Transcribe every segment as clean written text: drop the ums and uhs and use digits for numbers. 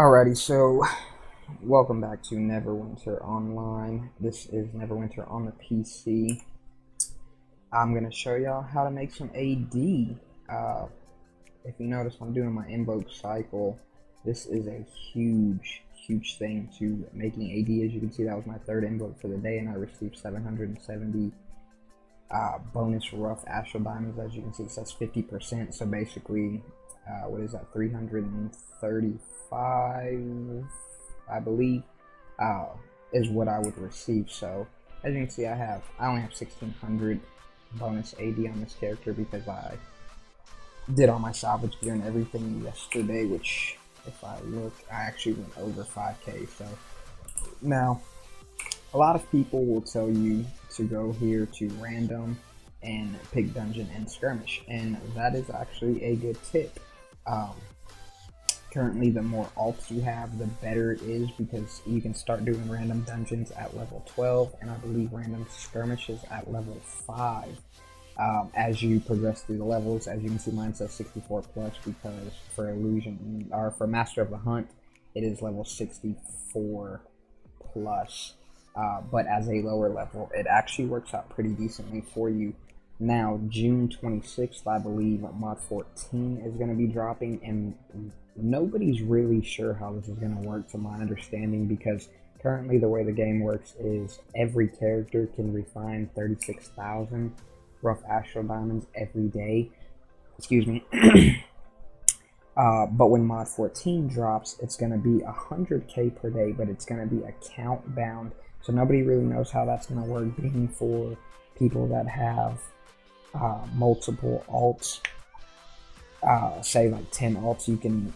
Alrighty, so welcome back to Neverwinter Online. This is Neverwinter on the PC. I'm going to show y'all how to make some AD. If you notice, I'm doing my invoke cycle. This is a huge thing to making AD. As you can see, that was my third invoke for the day, and I received 770 bonus rough Astral Diamonds. As you can see, it says 50%, so basically, what is that, 335, I believe, is what I would receive. So as you can see, I only have 1600 bonus AD on this character because I did all my salvage gear and everything yesterday, which if I look, I actually went over 5k. So now a lot of people will tell you to go here to random and pick dungeon and skirmish, and that is actually a good tip. Currently, the more alts you have, the better it is, because you can start doing random dungeons at level 12, and I believe random skirmishes at level 5. As you progress through the levels, as you can see, mine says 64 plus because for illusion or for Master of the Hunt, it is level 64 plus. But as a lower level, it actually works out pretty decently for you. Now, June 26th, I believe, mod 14 is going to be dropping, and nobody's really sure how this is going to work, to my understanding, because currently the way the game works is every character can refine 36,000 rough Astral Diamonds every day. Excuse me. But when mod 14 drops, it's going to be 100k per day, but it's going to be account bound, so nobody really knows how that's going to work, being for people that have multiple alts. Say like 10 alts, you can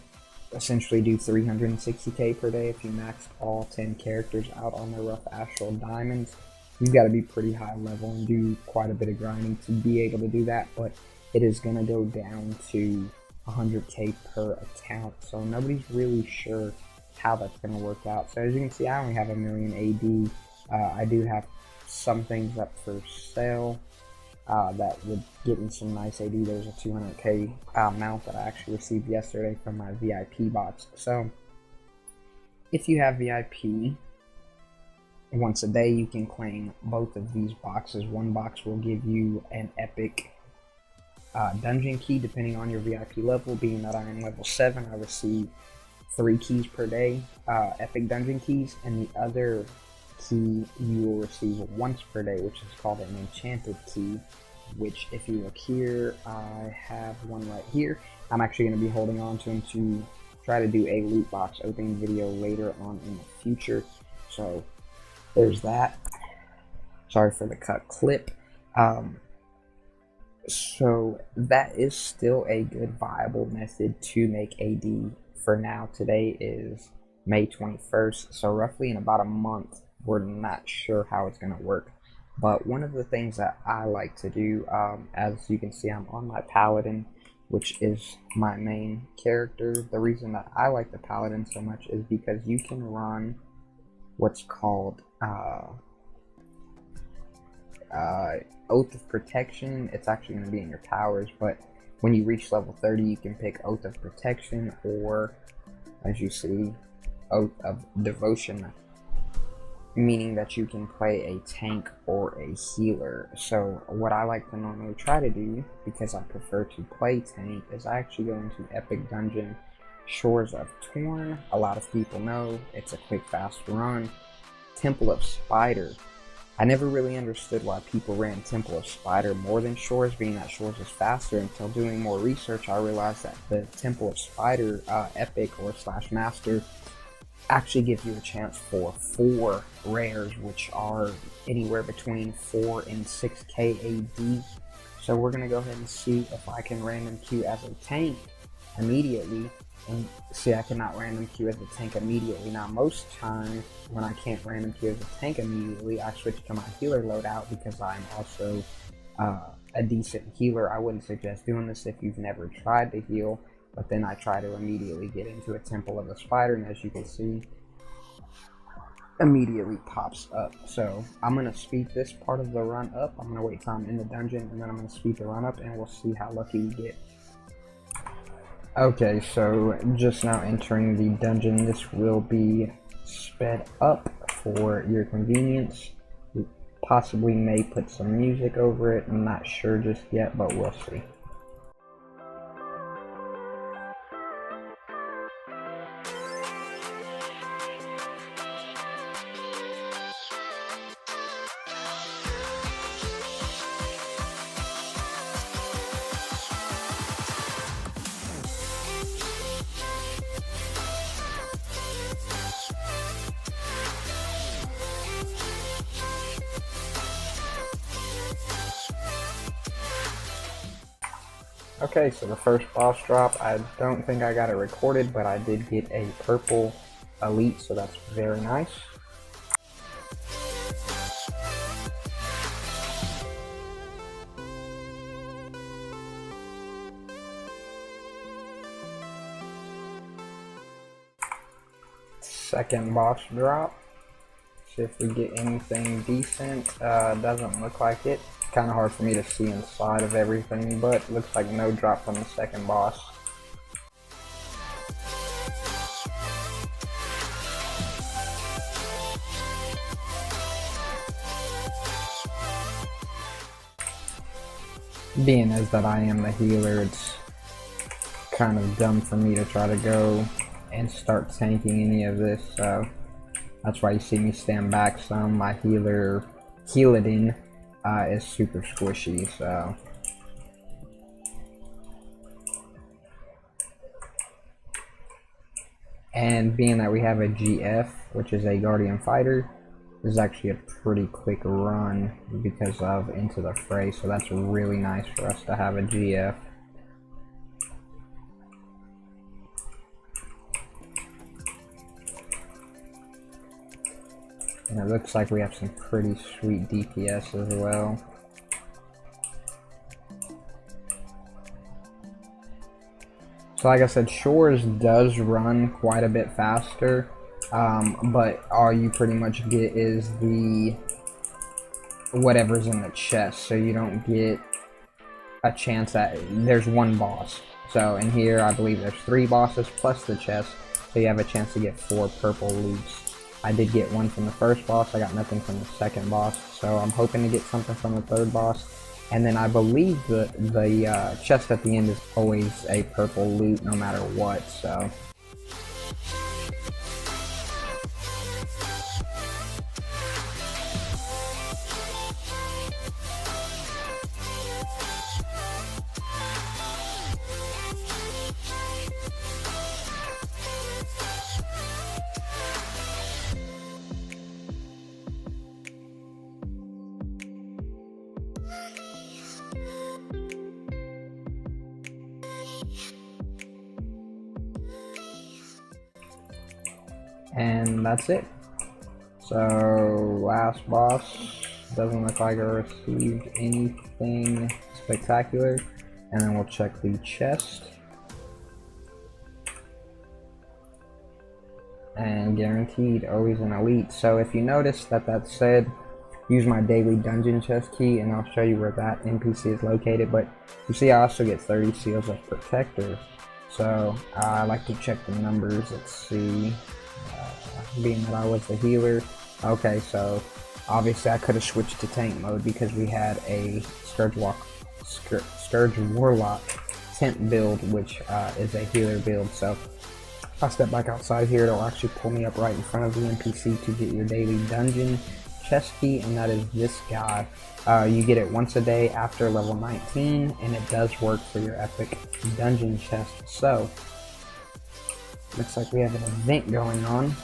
essentially do 360k per day if you max all 10 characters out on their rough Astral Diamonds. You've got to be pretty high level and do quite a bit of grinding to be able to do that, but it is going to go down to 100k per account, so nobody's really sure how that's going to work out. So as you can see, I only have 1 million AD. I do have some things up for sale that would get me some nice AD. There's a 200k mount that I actually received yesterday from my VIP box. So if you have VIP, once a day you can claim both of these boxes. One box will give you an epic dungeon key depending on your VIP level. Being that I am level 7, I receive 3 keys per day, epic dungeon keys, and the other key you will receive once per day, which is called an enchanted key, which if you look here, I have one right here. I'm actually going to be holding on to them to try to do a loot box opening video later on in the future. So there's that. Sorry for the cut clip. So that is still a good viable method to make AD for now. Today is May 21st, so roughly in about a month, we're not sure how it's going to work. But one of the things that I like to do, as you can see, I'm on my Paladin, which is my main character. The reason that I like the Paladin so much is because you can run what's called Oath of Protection. It's actually going to be in your powers, but when you reach level 30, you can pick Oath of Protection, or as you see, Oath of Devotion, meaning that you can play a tank or a healer. So what I like to normally try to do, because I prefer to play tank, is I actually go into Epic Dungeon Shores of Torn. A lot of people know it's a quick, fast run. Temple of Spider. I never really understood why people ran Temple of Spider more than Shores, being that Shores is faster. Until doing more research, I realized that the Temple of Spider Epic or / Master actually gives you a chance for 4 rares, which are anywhere between 4 and 6k AD. So we're going to go ahead and see if I can random queue as a tank immediately. And see, I cannot random queue as a tank immediately. Now, most times when I can't random queue as a tank immediately, I switch to my healer loadout because I'm also a decent healer. I wouldn't suggest doing this if you've never tried to heal, but then I try to immediately get into a Temple of the Spider, and as you can see, immediately pops up. So I'm going to speed this part of the run up. I'm going to wait till I'm in the dungeon, and then I'm going to speed the run up, and we'll see how lucky we get. Okay, so just now entering the dungeon. This will be sped up for your convenience. We possibly may put some music over it. I'm not sure just yet, but we'll see. Okay, so the first boss drop, I don't think I got it recorded, but I did get a purple elite, so that's very nice. Second boss drop. See if we get anything decent. Doesn't look like it. Kind of hard for me to see inside of everything, but looks like no drop from the second boss. Being as that I am the healer, it's kind of dumb for me to try to go and start tanking any of this, so that's why you see me stand back some. My Healadin is super squishy, so and being that we have a GF, which is a Guardian Fighter, this is actually a pretty quick run because of Into the Fray, so that's really nice for us to have a GF. And it looks like we have some pretty sweet DPS as well. So like I said, Shores does run quite a bit faster, but all you pretty much get is the whatever's in the chest, so you don't get a chance at, there's one boss. So in here I believe there's 3 bosses plus the chest, so you have a chance to get 4 purple loots. I did get one from the first boss, I got nothing from the second boss, so I'm hoping to get something from the third boss. And then I believe the chest at the end is always a purple loot no matter what, so. And that's it. So last boss, doesn't look like I received anything spectacular. And then we'll check the chest. And guaranteed always an elite. So if you notice that said, use my daily dungeon chest key and I'll show you where that NPC is located. But you see I also get 30 seals of protector. So I like to check the numbers. Let's see. Being that I was the healer, okay, so obviously I could have switched to tank mode because we had a Scourge Warlock tent build, which is a healer build. So if I step back outside here, it'll actually pull me up right in front of the NPC to get your daily dungeon chest key, and that is this guy. You get it once a day after level 19, and it does work for your epic dungeon chest. So looks like we have an event going on.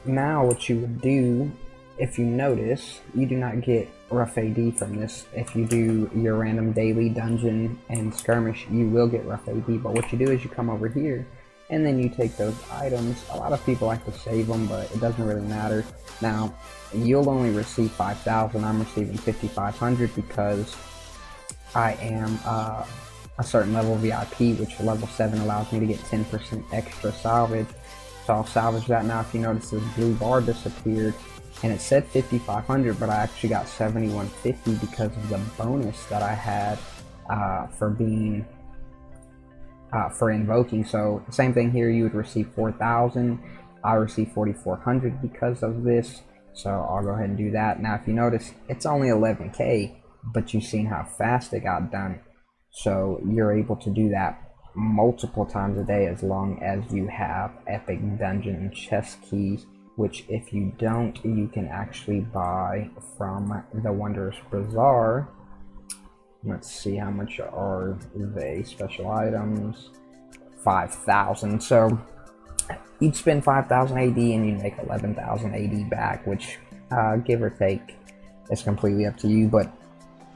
Now what you would do, if you notice, you do not get rough AD from this. If you do your random daily dungeon and skirmish, you will get rough AD, but what you do is you come over here and then you take those items. A lot of people like to save them, but it doesn't really matter. Now you'll only receive 5,000. I'm receiving 5,500 because I am a certain level VIP, which level 7 allows me to get 10% extra salvage. So I'll salvage that now. If you notice, this blue bar disappeared and it said 5,500, but I actually got 7,150 because of the bonus that I had for being for invoking. So same thing here, you would receive 4,000. I received 4,400 because of this, so I'll go ahead and do that. Now if you notice, it's only 11k, but you've seen how fast it got done. So you're able to do that multiple times a day as long as you have epic dungeon chest keys, which if you don't, you can actually buy from the Wondrous Bazaar. Let's see, how much are they? Special items, 5,000. So you'd spend 5,000 AD and you'd make 11,000 AD back, which give or take is completely up to you. But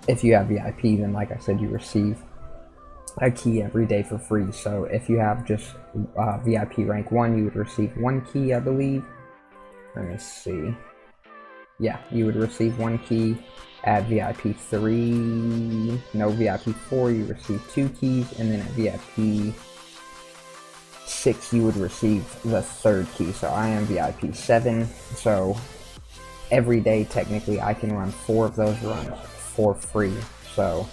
if you have VIP, then like I said, you receive a key every day for free. So if you have just VIP rank 1, you would receive 1 key, I believe. Let me see. Yeah, you would receive 1 key. At VIP 3, no, VIP 4, you receive 2 keys, and then at VIP 6, you would receive the 3rd key. So I am VIP 7, so every day technically I can run 4 of those runs for free. So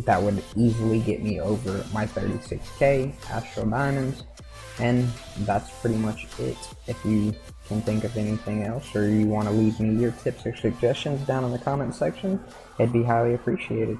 that would easily get me over my 36k Astral Diamonds, and that's pretty much it. If you can think of anything else, or you want to leave me your tips or suggestions down in the comment section, it'd be highly appreciated.